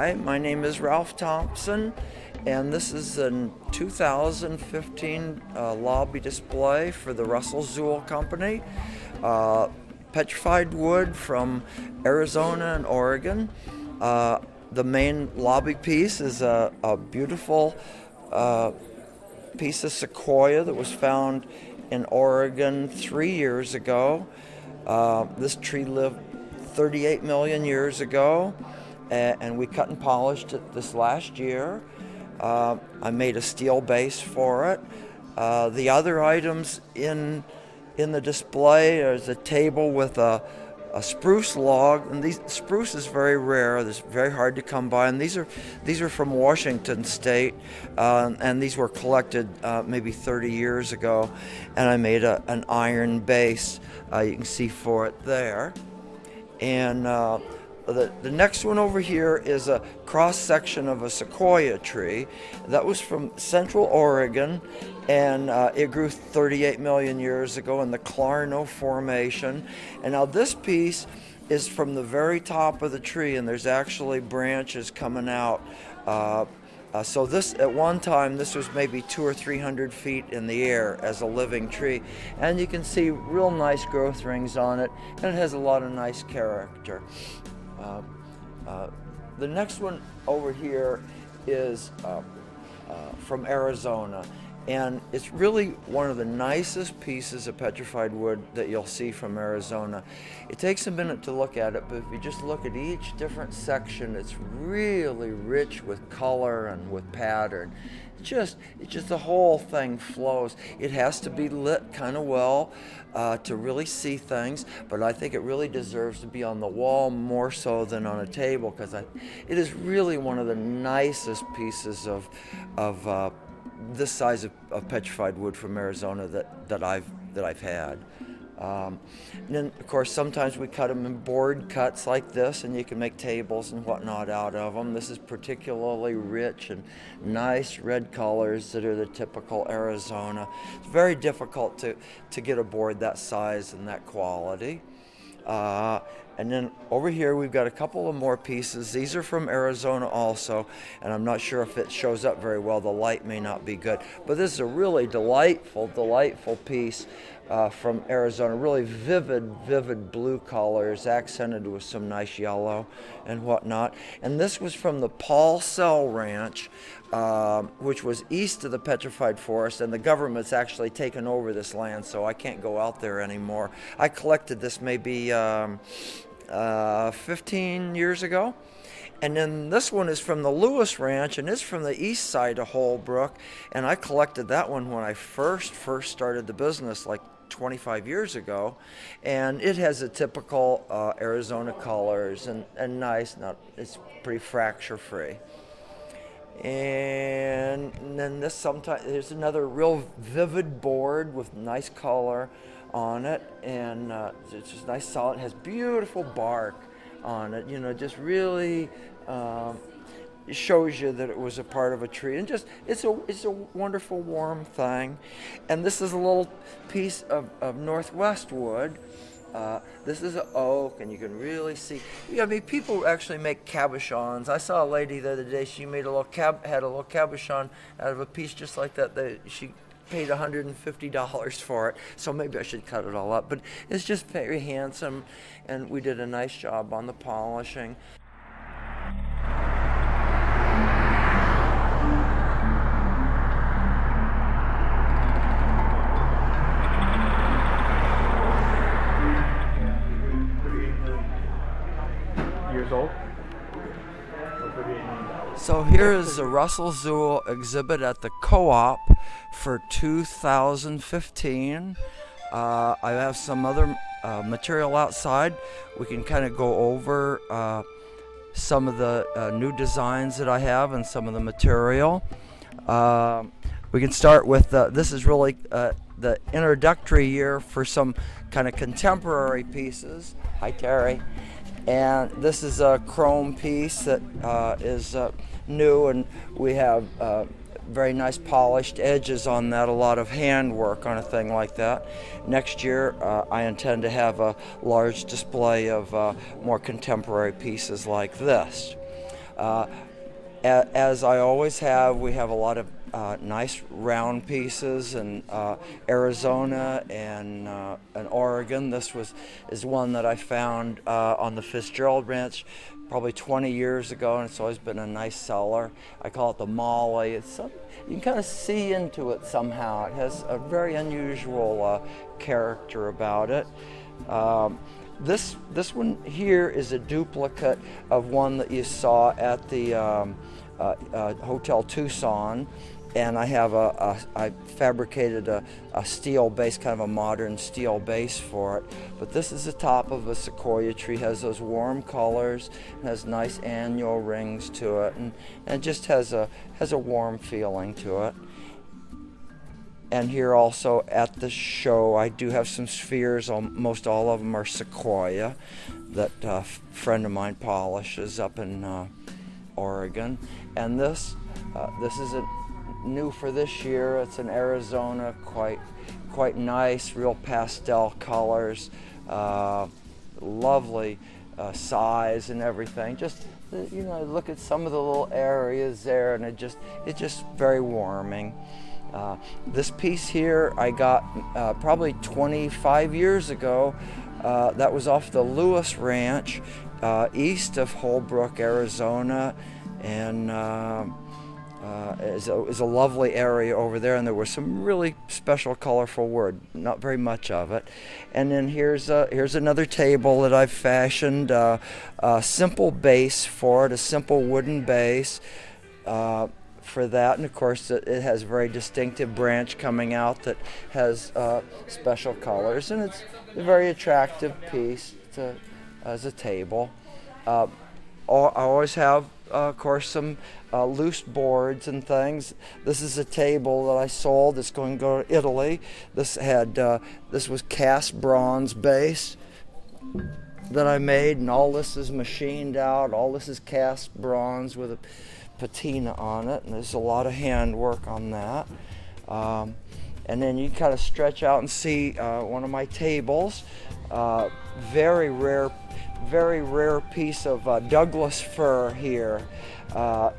Hi, my name is Ralph Thompson, and this is a 2015 lobby display for the Russell Zuhl Company. Petrified wood from Arizona and Oregon. The main lobby piece is a beautiful piece of sequoia that was found in Oregon 3 years ago. This tree lived 38 million years ago, and we cut and polished it this last year. I made a steel base for it. The other items in the display is a table with a spruce log, and spruce is very rare. It's very hard to come by, and these are from Washington State, and these were collected maybe 30 years ago. And I made an iron base. You can see for it there. And the next one over here is a cross section of a sequoia tree that was from Central Oregon, and it grew 38 million years ago in the Clarno Formation. And now this piece is from the very top of the tree, and there's actually branches coming out. So this, at one time, this was maybe 200 or 300 feet in the air as a living tree. And you can see real nice growth rings on it, and it has a lot of nice character. The next one over here is from Arizona, and it's really one of the nicest pieces of petrified wood that you'll see from Arizona. It takes a minute to look at it, but if you just look at each different section, it's really rich with color and with pattern. It's just the whole thing flows. It has to be lit kind of well to really see things, but I think it really deserves to be on the wall more so than on a table, because it is really one of the nicest pieces of this size of petrified wood from Arizona that I've had. And then, of course, sometimes we cut them in board cuts like this, and you can make tables and whatnot out of them. This is particularly rich and nice red colors that are the typical Arizona. It's very difficult to get a board that size and that quality. And then over here we've got a couple of more pieces. These are from Arizona also, and I'm not sure if it shows up very well. The light may not be good, but this is a really delightful piece from Arizona. Really vivid blue colors accented with some nice yellow and whatnot. And this was from the Paul Cell Ranch, which was east of the petrified forest, and the government's actually taken over this land, so I can't go out there anymore. I collected this maybe 15 years ago. And then this one is from the Lewis Ranch, and it's from the east side of Holbrook, and I collected that one when I first started the business like 25 years ago, and it has a typical Arizona colors and nice, it's pretty fracture free. And then there's another real vivid board with nice color on it, and it's just nice solid. It has beautiful bark on it, just really it shows you that it was a part of a tree, and just it's a wonderful warm thing. And this is a little piece of Northwest wood. This is an oak, and you can really see. People actually make cabochons. I saw a lady the other day. She made had a little cabochon out of a piece just like that. She paid $150 for it, so maybe I should cut it all up. But it's just very handsome, and we did a nice job on the polishing. Years old. So here is the Russell Zuhl exhibit at the Co-op for 2015. I have some other material outside. We can kind of go over some of the new designs that I have and some of the material. We can start with this is really the introductory year for some kind of contemporary pieces. Hi, Terry. And this is a chrome piece that is new, and we have very nice polished edges on that, a lot of handwork on a thing like that. Next year I intend to have a large display of more contemporary pieces like this. As I always have, we have a lot of nice round pieces in Arizona and Oregon. This is one that I found on the Fitzgerald Ranch probably 20 years ago, and it's always been a nice seller. I call it the Molly. You can kind of see into it somehow. It has a very unusual character about it. This one here is a duplicate of one that you saw at the Hotel Tucson, and I fabricated a steel base, kind of a modern steel base for it. But this is the top of a sequoia tree, has those warm colors, and has nice annual rings to it, and it just has a warm feeling to it. And here also at the show, I do have some spheres. Almost all of them are sequoia that a friend of mine polishes up in Oregon. And this is new for this year. It's in Arizona, quite nice, real pastel colors, lovely size and everything. Just look at some of the little areas there, and it's just very warming. This piece here I got probably 25 years ago. That was off the Lewis Ranch, east of Holbrook, Arizona, and it was a lovely area over there, and there was some really special colorful wood, not very much of it. And then here's another table that I've fashioned, a simple base for it, a simple wooden base for that, and of course it has a very distinctive branch coming out that has special colors, and it's a very attractive piece as a table. I always have, of course, some loose boards and things. This is a table that I sold. It's going to go to Italy. This was cast bronze base that I made, and all this is machined out. All this is cast bronze with a patina on it, and there's a lot of handwork on that. And then you kind of stretch out and see one of my tables. Very rare piece of Douglas fir here,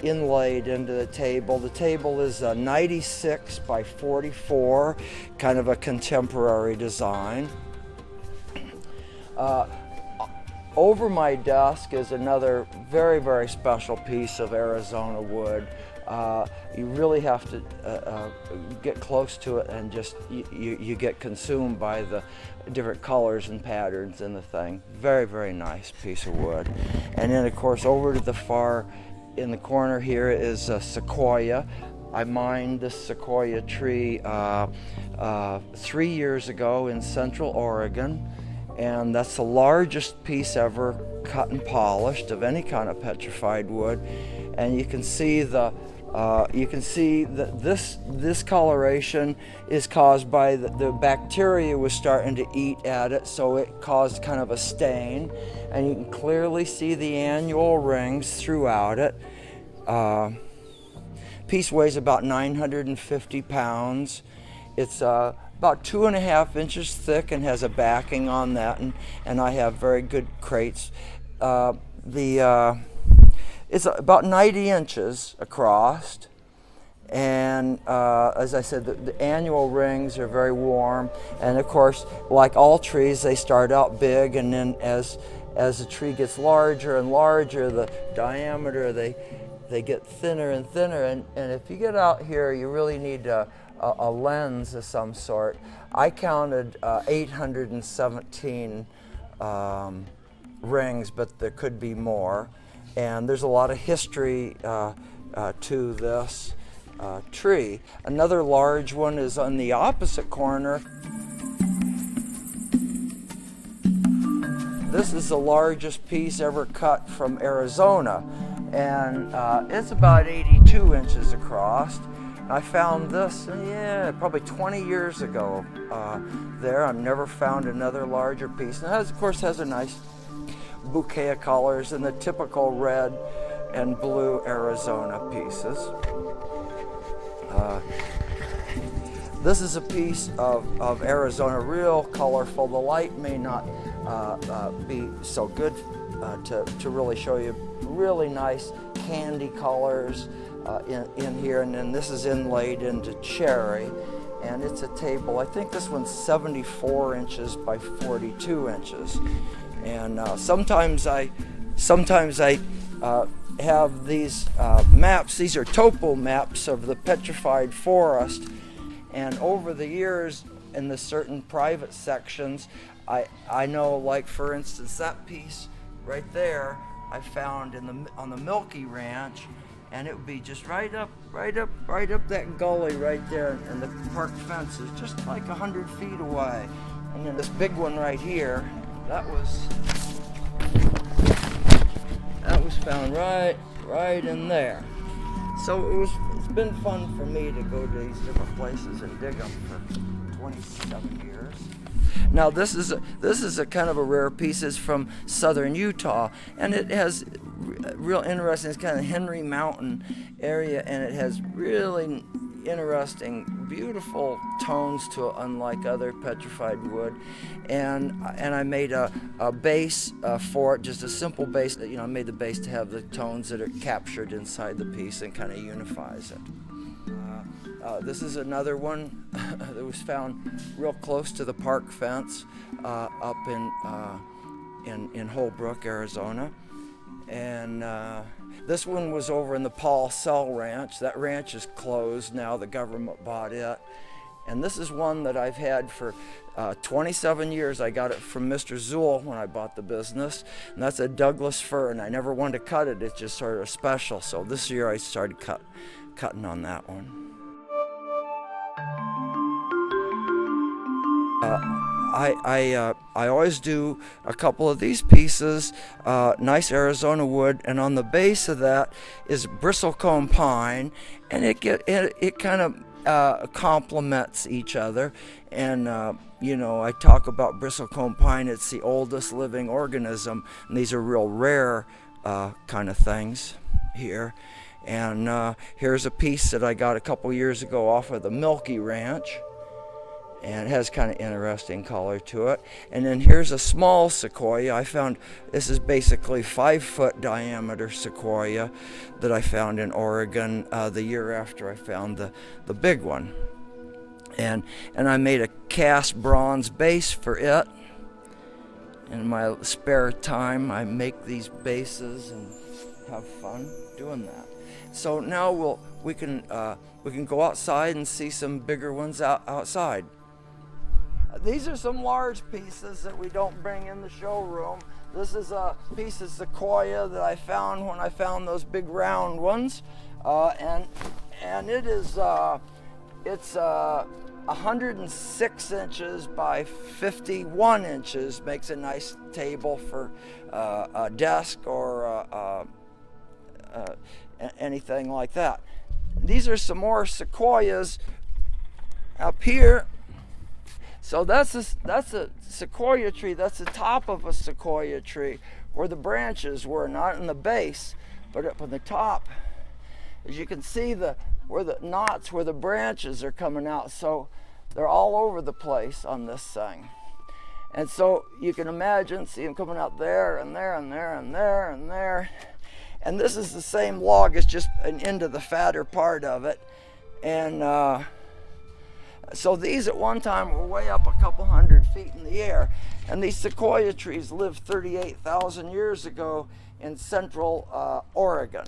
inlaid into the table. The table is 96 by 44, kind of a contemporary design. Over my desk is another very special piece of Arizona wood. You really have to get close to it, and just you get consumed by the different colors and patterns in the thing. Very nice piece of wood. And then of course over to the far in the corner here is a sequoia. I mined this sequoia tree 3 years ago in Central Oregon, and that's the largest piece ever cut and polished of any kind of petrified wood. And you can see that this coloration is caused by the bacteria was starting to eat at it, so it caused kind of a stain, and you can clearly see the annual rings throughout it. Piece weighs about 950 pounds. It's about 2.5 inches thick and has a backing on that, and I have very good crates. It's about 90 inches across, and as I said, the annual rings are very warm, and of course, like all trees, they start out big, and then as the tree gets larger and larger, the diameter, they get thinner and thinner, and if you get out here, you really need a lens of some sort. I counted 817 rings, but there could be more. And there's a lot of history to this tree. Another large one is on the opposite corner. This is the largest piece ever cut from Arizona, and it's about 82 inches across. I found this, probably 20 years ago there. I've never found another larger piece. And it of course has a nice bouquet of colors and the typical red and blue Arizona pieces. This is a piece of Arizona, real colorful. The light may not be so good to really show you. Really nice candy colors in here, and then this is inlaid into cherry. And it's a table, I think this one's 74 inches by 42 inches. And sometimes I have these maps. These are topo maps of the petrified forest. And over the years, in the certain private sections, I know, like for instance, that piece right there I found on the Milky Ranch, and it would be just right up that gully right there, and the park fence is just like 100 feet away. And then this big one right here, that was found right in there. So it's been fun for me to go to these different places and dig them for 27 years. Now this is a kind of a rare piece. It's from southern Utah, and it has real interesting. It's kind of Henry Mountain area, and it has really interesting, beautiful tones to it, unlike other petrified wood. And I made a base for it, just a simple base. I made the base to have the tones that are captured inside the piece and kind of unifies it. This is another one that was found real close to the park fence up in Holbrook, Arizona. And this one was over in the Paul Cell Ranch. That ranch is closed now. The government bought it. And this is one that I've had for 27 years. I got it from Mr. Zuhl when I bought the business. And that's a Douglas fir, and I never wanted to cut it. It's just sort of special. So this year I started cutting on that one. I always do a couple of these pieces, nice Arizona wood, and on the base of that is bristlecone pine, and it kind of complements each other. And I talk about bristlecone pine. It's the oldest living organism, and these are real rare kind of things here. And here's a piece that I got a couple years ago off of the Milky Ranch, and it has kind of interesting color to it. And then here's a small sequoia. I found this is basically 5-foot diameter sequoia that I found in Oregon the year after I found the big one. And I made a cast bronze base for it. In my spare time, I make these bases and have fun doing that. So now we can go outside and see some bigger ones outside. These are some large pieces that we don't bring in the showroom. This is a piece of sequoia that I found when I found those big round ones, and it's 106 inches by 51 inches. Makes a nice table for a desk or anything like that. These are some more sequoias up here. So that's a sequoia tree. That's the top of a sequoia tree where the branches were, not in the base, but up on the top. As you can see, where the knots where the branches are coming out. So they're all over the place on this thing. And so you can imagine, see them coming out there and there and there and there and there. And this is the same log. It's just an end of the fatter part of it. And so these at one time were way up a couple 100 feet in the air. And these sequoia trees lived 38,000 years ago in central Oregon.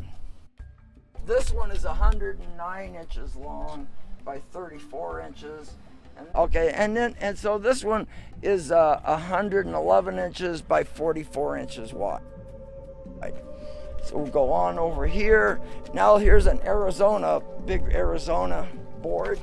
This one is 109 inches long by 34 inches. Okay, and so this one is 111 inches by 44 inches wide. So we'll go on over here. Now here's an big Arizona board.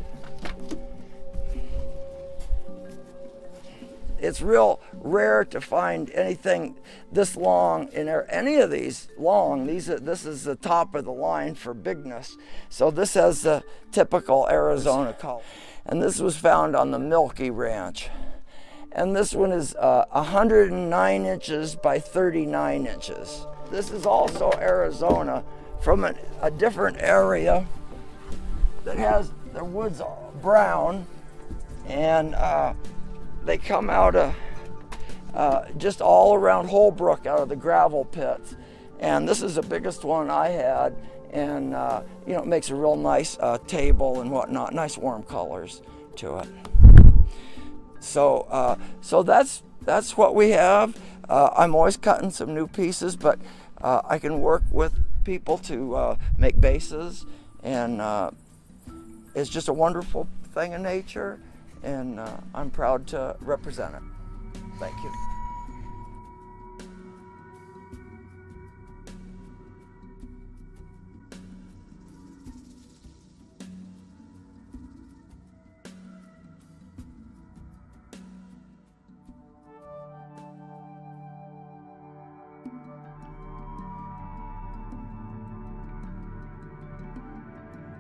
It's real rare to find anything this long in there. Any of these long. This is the top of the line for bigness. So this has the typical Arizona color. And this was found on the Milky Ranch. And this one is 109 inches by 39 inches. This is also Arizona from a different area that has their woods brown, and they come out of just all around Holbrook, out of the gravel pits. And this is the biggest one I had, and you know, it makes a real nice table and whatnot, nice warm colors to it. So so that's what we have. I'm always cutting some new pieces, but I can work with people to make bases, and it's just a wonderful thing in nature, and I'm proud to represent it. Thank you.